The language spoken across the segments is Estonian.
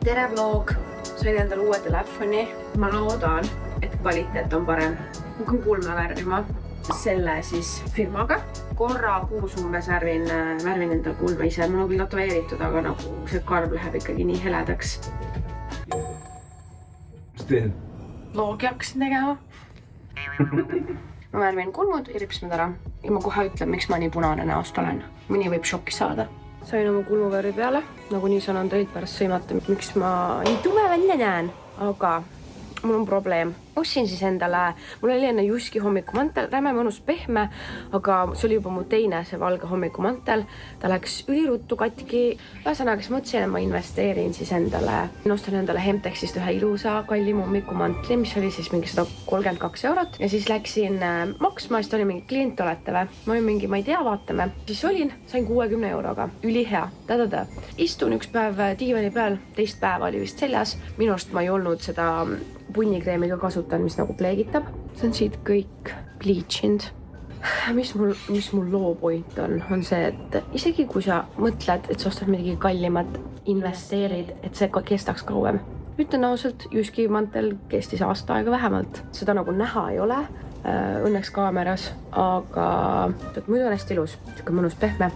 tere vlog, sain endale uue telefoni. Ma loodan, et kvaliteet on parem. Hakkan kulme värvima selle siis firmaga. Korra kuus umbes värvin endale kulme ise. Mul on küll tatueeritud, aga nagu see karv läheb ikkagi nii heledaks. Mis teed? Vlogi hakkasin tegema. Ma värvin kulmud ja ripsmed ära. Ja ma kohe ütlen, miks ma nii punane näost olen. Mõni võib šokki saada. Sain oma kulmuvärvi peale. Nagu nii sanan teid pärast sõimata, miks ma nii tume välja näen. Aga mul on probleem. Ostsin siis endale, mul oli enne Juski hommikumantel, räme mõnus pehme, aga see oli juba mu teine, see valge hommikumantel. Ta läks üliruttu katki. Ühesõnaga, kes mõtlesin, et ma investeerin siis endale, ostan endale Hemtexist ühe ilusa kallim hommikummantli, mis oli siis mingi 132 eurot. Ja siis läksin maksma, siis oli mingi klient olete või? Ma olin mingi, ma ei tea, vaatame. Siis olin, sain 60 euroga. Ülihea. Istun üks päev diivani peal, teist päeva oli vist seljas. Minu arust ma ei olnud seda punnikreemiga kasutan, mis nagu pleegitab. See on siit kõik bleachinud. Mis mul loo point on see, et isegi kui sa mõtled, et sa ostad midagi kallimat, investeerid, et see kestaks kauem. Ütlen ausalt, Juski mantel kestis aasta aega vähemalt. Seda nagu näha ei ole, õnneks kaameras, aga muidu on hästi ilus. Siuke mõnus pehme,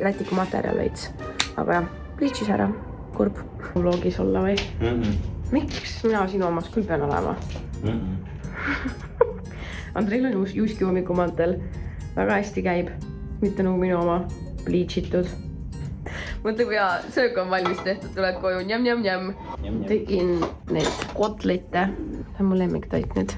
rätiku materjal veits. Aga jah, bleachis ära, kurb. Vlogis olla või? Miks? Mina sinu omas küll pean olema. Andreil on Juski hommikumantel. Väga hästi käib. Mitte nagu minu oma bleachitud. Mõtle, kui söök on valmis tehtud, tuled koju. Njam. Tegin neid kotlite. See on mu lemmiktoit nüüd.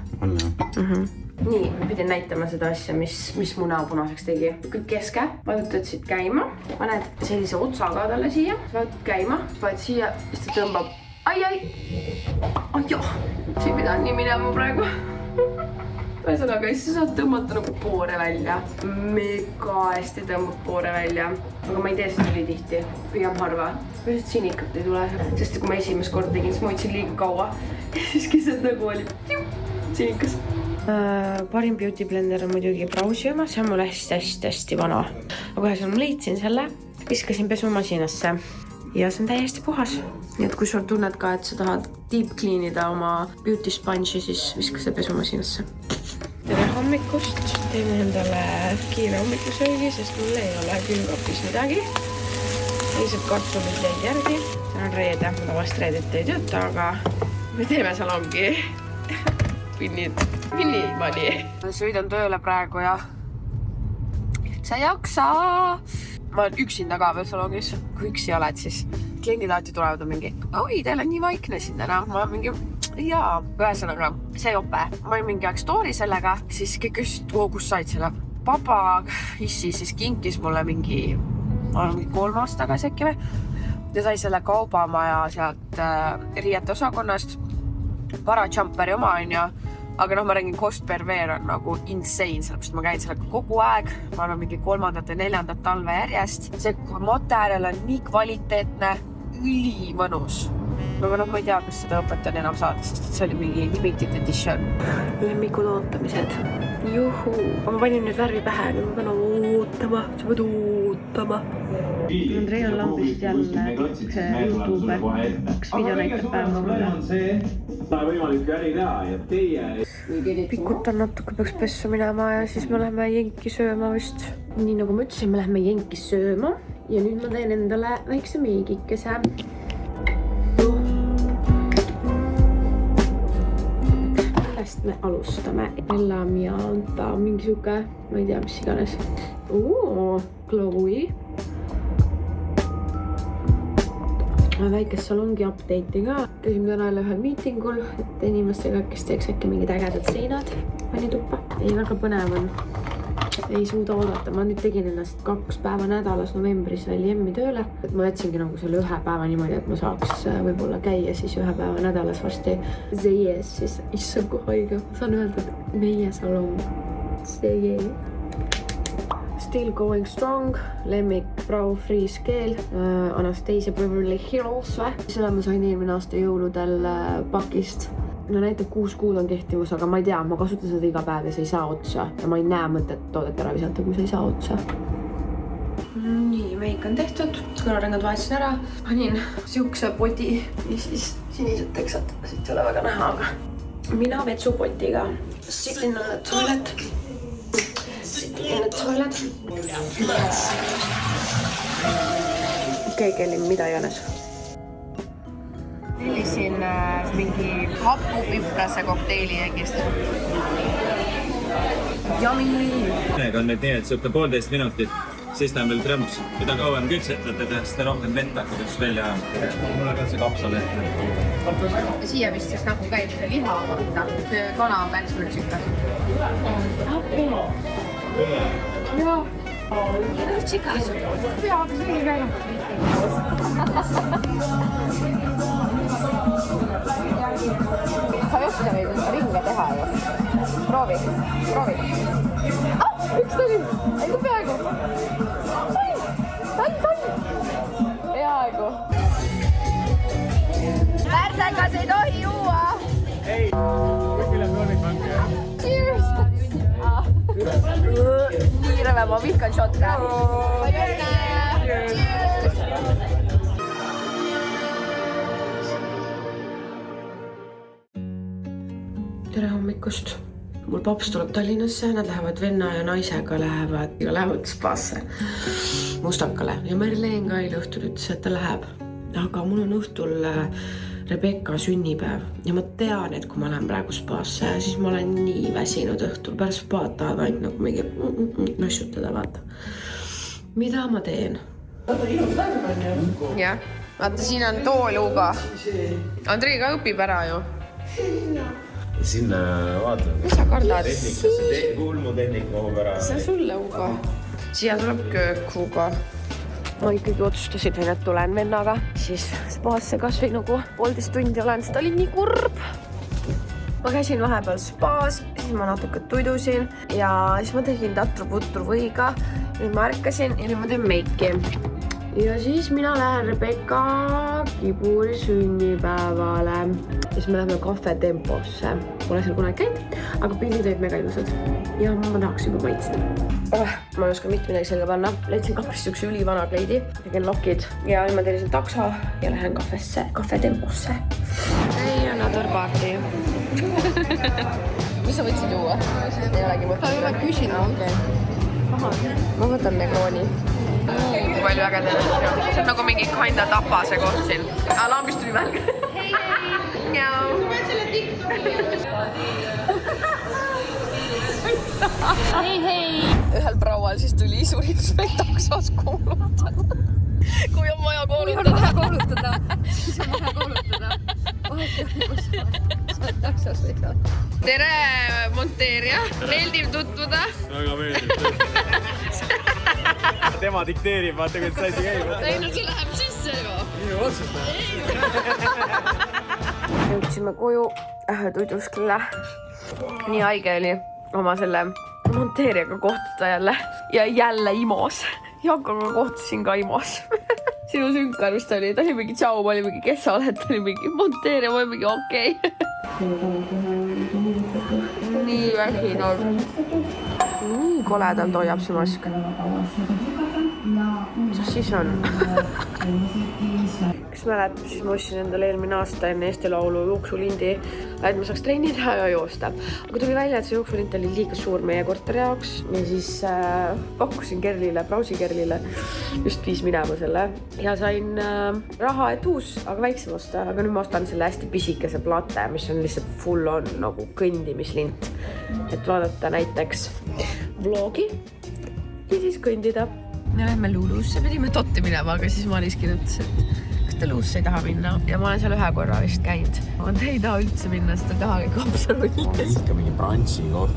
Nii, pidin näitama seda asja, mis mu näo punaseks tegi. Kõik keske, vajutad siit käima. Paned sellise otsaga talle siia. Vajutad käima, paned siia, siis ta tõmbab. Ai, jah, see ei pidanud nii minema praegu. Ühesõnaga, siis sa saad tõmmata nagu poore välja. Mega hästi tõmbab poore välja. Aga ma ei tee seda nii tihti. Pigem harva. Põhjused sinikat ei tule. Sest kui ma esimest kord tegin, siis ma hoidsin liiga kaua. Ja siis keset nagu oli sinikas. Parim beauty blender on muidugi Brausi oma. See on mul hästi vana. Aga ühesõnaga ma leidsin selle. Viskasin pesumasinasse. Ja see on täiesti puhas. Nii et kui sa tunned ka, et sa tahad deep cleanida oma beauty sponge'i, siis viska see pesumasinasse. Tere hommikust. Teeme endale kiire hommikusöögi, sest mul ei ole külmkapis midagi. Lihtsalt kartulid jäid järgi. See on reede. Tavast reedet ei tööta, aga me teeme salongi. Pinnimani. Sõidan tööle praegu ja sa jaksa. Ma olen üksinda ka veel salongis. Kui üksi oled, siis kliendid alati tulevad on mingi, oi, teil on nii vaikne siin täna. Ma olen mingi, jaa, ühesõnaga, see jope. Ma olin mingi aeg story sellega, siis kõik küsid, kus said selle. Papa issi siis kinkis mulle mingi 3 aasta tagasi äkki või. Ja sai selle kaubamaja sealt riiete osakonnast. Parajumperi oma on ja. Aga ma räägin, Cost per Wear on nagu insane, sellepärast ma käin sellega kogu aeg. Ma olen mingi 3. ja 4. talve järjest. See materjal on nii kvaliteetne, ülimõnus. Aga ma ei tea, kas seda õpetan enam saada, sest see oli mingi limited edition. Lemmikud ootamised. Juhu. Ma panin nüüd värvi pähe, nüüd ma pean ootama. Sa pead ootama. Andrei on lambist jälle YouTuber. 2 video näitab päeva mulle. Ta on võimalik äri teha ja teie... Pikutan natuke, peaks pessu minema ja siis me läheme jenki sööma vist. Nii nagu ma ütlesin, me läheme jenki sööma ja nüüd ma teen endale väikse meegikese. Millest me alustame? Ellamianta, mingi siuke, ma ei tea, mis iganes. Glowy. Väikest salongi update'i ka. Käisime täna ühel miitingul, et inimestega, kes teeks äkki mingid ägedad seinad pani tuppa. Ei, väga põnev on. Ei suuda oodata. Ma nüüd tegin ennast 2 päeva nädalas novembris veel jemmi tööle. Ma jätsingi nagu selle 1 päeva niimoodi, et ma saaks võib-olla käia siis 1 päeva nädalas varsti. See siis issand kui haige. Ma saan öelda, et meie salong. See Still Going Strong, lemmik Brau Freeze keel, Anastasia Beverly Hills või. Seda ma sain eelmine aasta jõuludel pakist. No näitab 6 kuud on kehtivus, aga ma ei tea, ma kasutan seda iga päev ja see ei saa otsa. Ja ma ei näe mõtet toodet ära visata, kui see ei saa otsa. Nii, meik on tehtud, kõrvarõngad vahetasin ära, panin siukse poti ja siis sinised teksad, siit ei ole väga näha, aga mina vetsupotiga. Siin on need toiled. Siit on need toiled. Keegi oli mida iganes. Tellisin mingi hapupiprase kokteili jäägist. Yummy! Need on nüüd nii, et sõpta 1,5 minutit, siis ta on veel trõmps. Mida kauem kütsetate, seda rohkem vett hakkaks välja. Mul on ka see kapsaleht. Siia vist siis nagu käib see liha võtta. Kana on päris veel sükas. Jaa. Sikas. Pea hakkas õige käima. Sa ei oska neid ringe teha ju. Proovi. Üks tuli. Ainult peaaegu. Sain. Peaaegu. Väärtekas ei tohi juua. Ei, kuskile proovipank. Cheers! Nii rõve, ma vihkan šotte. Cheers! Tere hommikust. Mul paps tuleb Tallinnasse, nad lähevad venna ja naisega lähevad spaasse Mustakale ja Merleen ka eile õhtul ütles, et ta läheb. Aga mul on õhtul Rebecca sünnipäev ja ma tean, et kui ma lähen praegu spaasse, siis ma olen nii väsinud õhtul. Pärast spaad tahad ainult nagu mingi nossutada, vaata. Mida ma teen? Jah, vaata siin on tooluuga. Andrei ka õpib ära ju. Sinna vaatame. Mis sa kardad? Kulmutehnik mahub ära. See on sulle uga. Siia tuleb köökuga. Ma ikkagi otsustasin, et tulen vennaga. Siis spaasse kas või nagu 1,5 tundi olen, seda oli nii kurb. Ma käisin vahepeal spaas, siis ma natuke tuidusin ja siis ma tegin tatru-putru võiga. Nüüd ma ärkasin ja nüüd ma teen meiki. Ja siis mina lähen Rebecca Kiburi sünnipäevale. Ja siis me läheme Cafe Temposse. Pole seal kunagi käinud, aga pildid olid mega ilusad. Ja ma tahaks juba maitsta. Ma ei oska mitte midagi selga panna. Leidsin kaprist üks ülivana kleidi. Tegin lokid ja nüüd ma tellisin takso ja lähen Cafe Temposse. Hey, another party. Mis sa võtsid juua? Ei olegi mõttes. Ta ei ole küsinud. Ma võtan Negroni. Kui palju ägedel. See on nagu mingi kinda tapase koht siin. Lambist tuli välg. Hei! Sa võid selle TikTok'i. Hei! Ühel praual siis tuli isurips meil taksos kuulutada. Kui on vaja kuulutada. Siis on vaja kuulutada. Taksos või ka. Tere, monteerija. Meeldiv tutvuda. Väga meeldib. Tema dikteerib, vaata, kui see asi käib. Ei, no see läheb sisse juba. Minu otsusta. Jõudsime koju tuiduskile. Nii haige oli oma selle monteerijaga kohtuda jälle. Ja jälle Imos. Jankaga kohtusin ka Imos. Sinu sünkar vist oli. Ta oli mingi tšau, ma oli mingi kes sa oled. Ta oli mingi monteerija, ma oli mingi okei. Nii vähinud. Nii koledalt hoiab see mask. Mis siis on? Kes mäletab, siis ma ostsin endale eelmine aasta enne Eesti Laulu jooksulindi, et ma saaks trenni teha ja joosta. Aga tuli välja, et see jooksulind oli liiga suur meie korteri jaoks ja siis pakkusin Brausi Kerlile just viis minema selle ja sain raha, et uus, aga väiksem osta. Aga nüüd ma ostan selle hästi pisikese plate, mis on lihtsalt full on nagu kõndimislint, et vaadata näiteks vlogi ja siis kõndida. Me lähme Lulusse, pidime Totti minema, aga siis Mariskin ütles, et kas te Lulusse ei taha minna ja ma olen seal ühe korra vist käinud. Te ei taha üldse minna, sest te tahagi kapsalulles. Ikka mingi brantsi koht.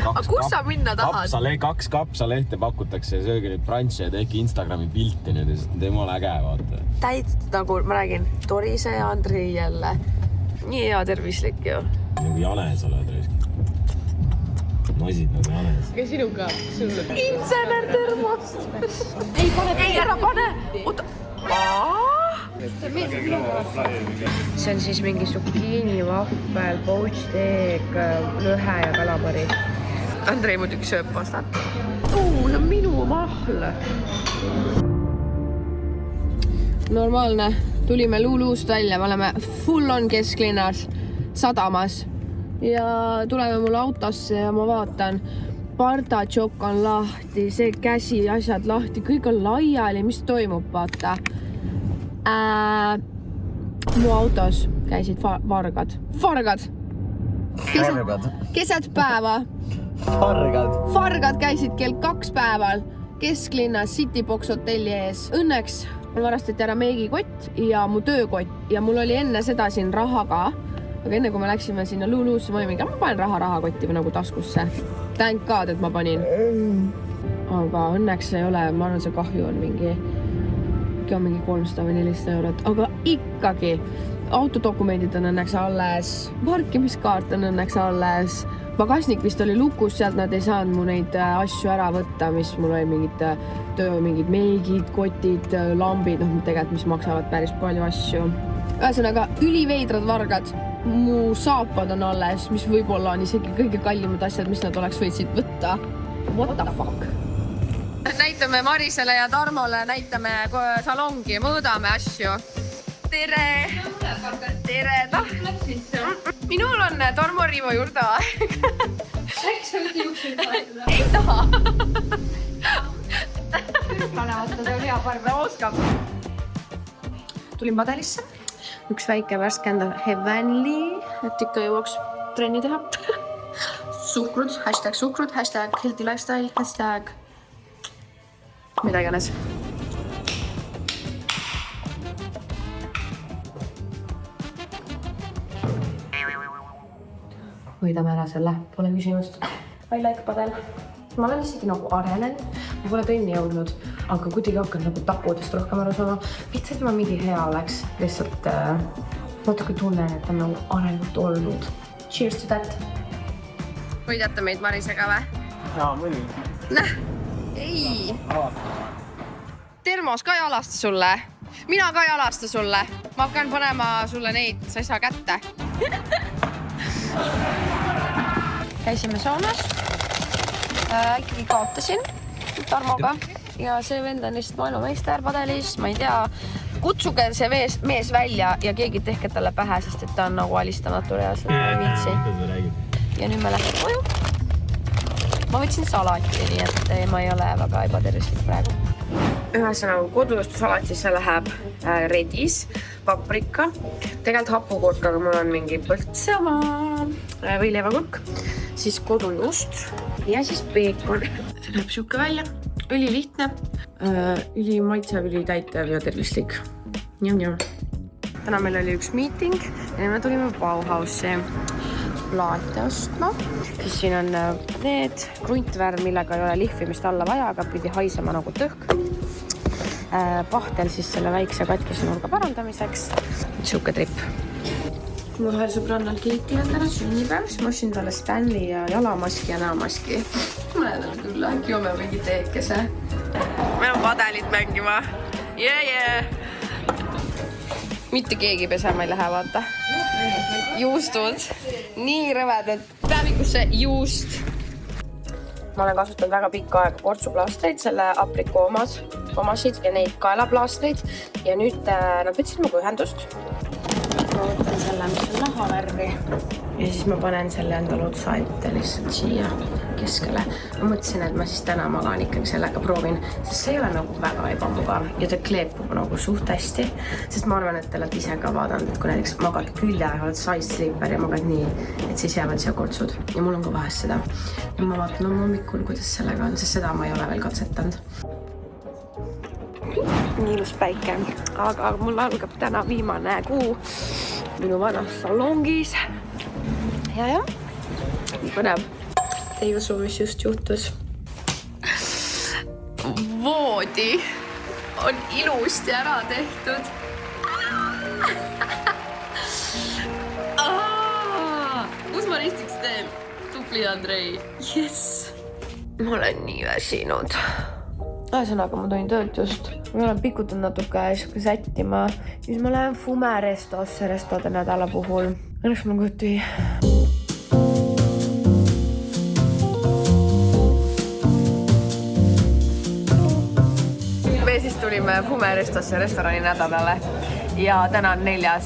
Aga kus sa minna tahad? 2 kapsalehte pakutakse ja sööge nüüd brantsi ja tehke Instagrami pilti nüüd, sest temal äge, vaata. Täid, nagu ma räägin, Torise ja Andrei jälle. Nii hea tervislik ju. Nagu Janes oled raisk. Nosid nagu Janes. Aga sinuga, sulle. Insener termost. Ei, ära pane. Oota. See on siis mingi zucchini, vahvel, poachteeg, lõhe ja kalamari. Andrei muidugi sööb pastat. See on minu mahl. normaalne. Tulime Luluust välja, me oleme full on kesklinnas, sadamas. Ja tuleme mulle autosse ja ma vaatan, pardatšokk on lahti, see käsi, asjad lahti, kõik on laiali, mis toimub, vaata. Mu autos käisid vargad. Keset päeva. Fargad käisid kell 2 päeval kesklinnas Citybox hotelli ees. Õnneks mul varastati ära meigikott ja mu töökott ja mul oli enne seda siin raha ka. Aga enne kui me läksime sinna Luluusse, ma olin, ma panen rahakotti või nagu taskusse. Thank God, et ma panin. Aga õnneks ei ole, ma arvan, see kahju on mingi 300 või 400 eurot. Aga ikkagi, autodokumendid on õnneks alles, parkimiskaart on õnneks alles. Pagasnik vist oli lukus, sealt nad ei saanud mu neid asju ära võtta, mis mul oli mingid meigid, kotid, lambid, tegelikult mis maksavad päris palju asju. Ühesõnaga, üliveidrad vargad. Mu saapad on alles, mis võib-olla on isegi kõige kallimad asjad, mis nad oleks võitsid võtta. What the fuck? Näitame Marisele ja Tarmole, näitame salongi, mõõdame asju. Tere! Minul on Tarmo Riivo juurde aeg. Äkki sa võid juukseid vahetada? Ei taha. Pane vaata, see on hea parve. Oskab. Tulin padelisse. Üks väike värskenda Heavenly, et ikka jõuaks trenni teha. Suhkrud, hashtag healthy lifestyle, hashtag mida iganes. Võidame ära selle, pole küsimust. I like padel. Ma olen isegi nagu arenenud, ma pole trenni jõudnud, aga kuidagi hakkan nagu takudest rohkem aru saama. Mitte, et ma mingi hea oleks, lihtsalt natuke tunnen, et on nagu arengut olnud. Cheers to that! Võidate meid Marisega või? Jaa, muidugi. Näh, ei! Termos ka ei alasta sulle. Mina ka ei alasta sulle. Ma hakkan panema sulle neid, sa ei saa kätte. Käisime saunas. Ikkagi kaotasin Tarmoga. Ja see vend on lihtsalt maailmameister padelis. Ma ei tea, kutsuge see mees välja ja keegi tehke talle pähe, sest et ta on nagu alistamatu reaalselt viitsi. Ja nüüd me lähme koju. Ma võtsin salati, nii et ma ei ole väga ebatervislik praegu. Ühesõnaga kodustusalatisse läheb redis, paprika, tegelikult hapukurk, aga mul on mingi põltsava või leivakurk, siis kodujust ja siis peekon. See läheb siuke välja, ülilihtne, ülimaitsev, ülitäitev ja tervislik. Njam-njam. Täna meil oli üks meeting ja me tulime Bauhausi plaate ostma. Siis siin on need kruntvärv, millega ei ole lihvimist alla vaja, aga pidi haisema nagu tõhk. Pahtel siis selle väikse katkise nurga parandamiseks. Siuke trip. Mul ühel sõbrannal Keiti on täna sünnipäev, siis ma ostsin talle Stanley ja jalamaski ja näomaski. Mõnedel küll, äkki joome mingi teekese. Me on padelit mängima. Mitte keegi pesema ei lähe, vaata. Juustud. Nii rõvedad. Päevikusse juust. Ma olen kasutanud väga pikka aega portsuplaastreid, selle aprikoo omasid ja neid kaelaplaastreid. Ja nüüd nad võtsid mugu ühendust. Ma võtan selle, mis on nahavärvi. Ja siis ma panen selle endale otsa ette lihtsalt siia keskele. Ma mõtlesin, et ma siis täna magan ikkagi sellega proovin, sest see ei ole nagu väga ebamugav ja ta kleepub nagu suht hästi, sest ma arvan, et te olete ise ka vaadanud, et kui näiteks magad külje, oled side sleeper ja magad nii, et siis jäävad siia kortsud ja mul on ka vahest seda. Ja ma vaatan hommikul, kuidas sellega on, sest seda ma ei ole veel katsetanud. Nii ilus päike, aga mul algab täna viimane kuu minu vanas salongis. Ja, nii põnev. Te ei usu, mis just juhtus. Voodi on ilusti ära tehtud. Kus ma ristiks teen? Tupli Andrei. Yes! Ma olen nii väsinud. Ühesõnaga, ma tulin töölt just. Ma olen pikutanud natuke sättima. Siis ma lähen Fume restosse restode nädala puhul. Õnneks mul kõhti. Me siis tulime Fumerestasse restorani nädalale ja täna on 4.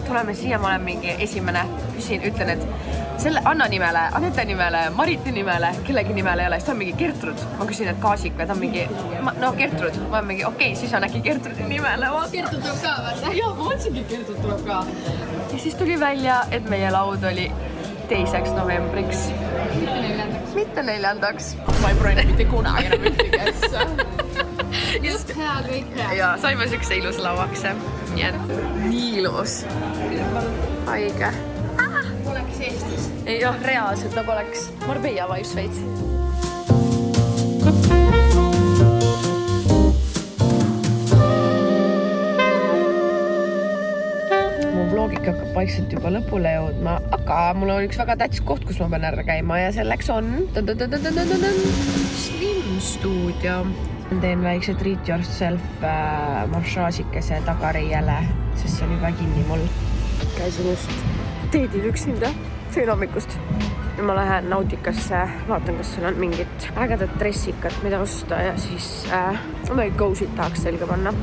Tuleme siia, ma olen mingi esimene, ütlen, et selle Anna nimele, Anette nimele, Mariti nimele, kellegi nimele ei ole, siis ta on mingi Gertrud. Ma küsin, et Kaasik või ta on mingi, no Gertrud. Ma olen mingi, okei, siis on äkki Gertrudi nimele. Gertrud tuleb ka vaata. Jaa, ma mõtlesingi, Gertrud tuleb ka. Ja siis tuli välja, et meie laud oli 2. novembriks. Mitte 4. Ma ei proovida mitte kunagi enam ühtegi asja. Just hea, kõik hea. Ja saime sükse ilus lauakse. Nii ilus. Haige. Oleks Eestis. Ei, jah, reaalselt nagu oleks Marbella vibes veits. Mu vlogik hakkab vaikselt juba lõpule jõudma, aga mul on üks väga tähtis koht, kus ma pean ära käima ja selleks on Slim Studio. Teen väikse treat yourself massaažikese tagareiele, sest see on juba kinni mul. Käisin just teedil üksinda, sõin hommikust. Ja ma lähen Nautikasse, vaatan, kas seal on mingit ägedat dressikat, mida osta ja siis mingi go-sit tahaks selga panna.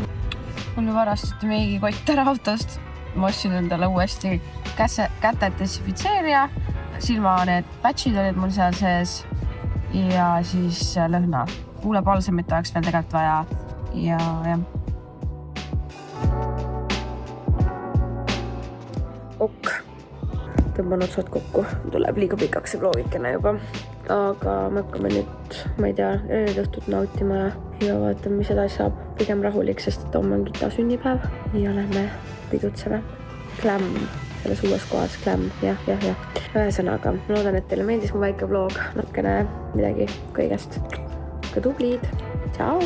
Mul varastati mingi kott ära autost. Ma ostsin endale uuesti käte desinfitseerija, silma need patchid olid mul seal sees ja siis lõhna. Huulepalsemit oleks veel tegelikult vaja ja jah. Ok. Tõmban otsad kokku. Tuleb liiga pikaks see vlogikene juba. Aga me hakkame nüüd, ma ei tea, õhtut nautima ja vaatame, mis edasi saab. Pigem rahulik, sest homme on Gita sünnipäev ja lähme pidutseme. Glam. Selles uues kohas Glam. Jah. Ühesõnaga, ma loodan, et teile meeldis mu väike vlog. Natukene midagi kõigest. Ka tublid. Ciao!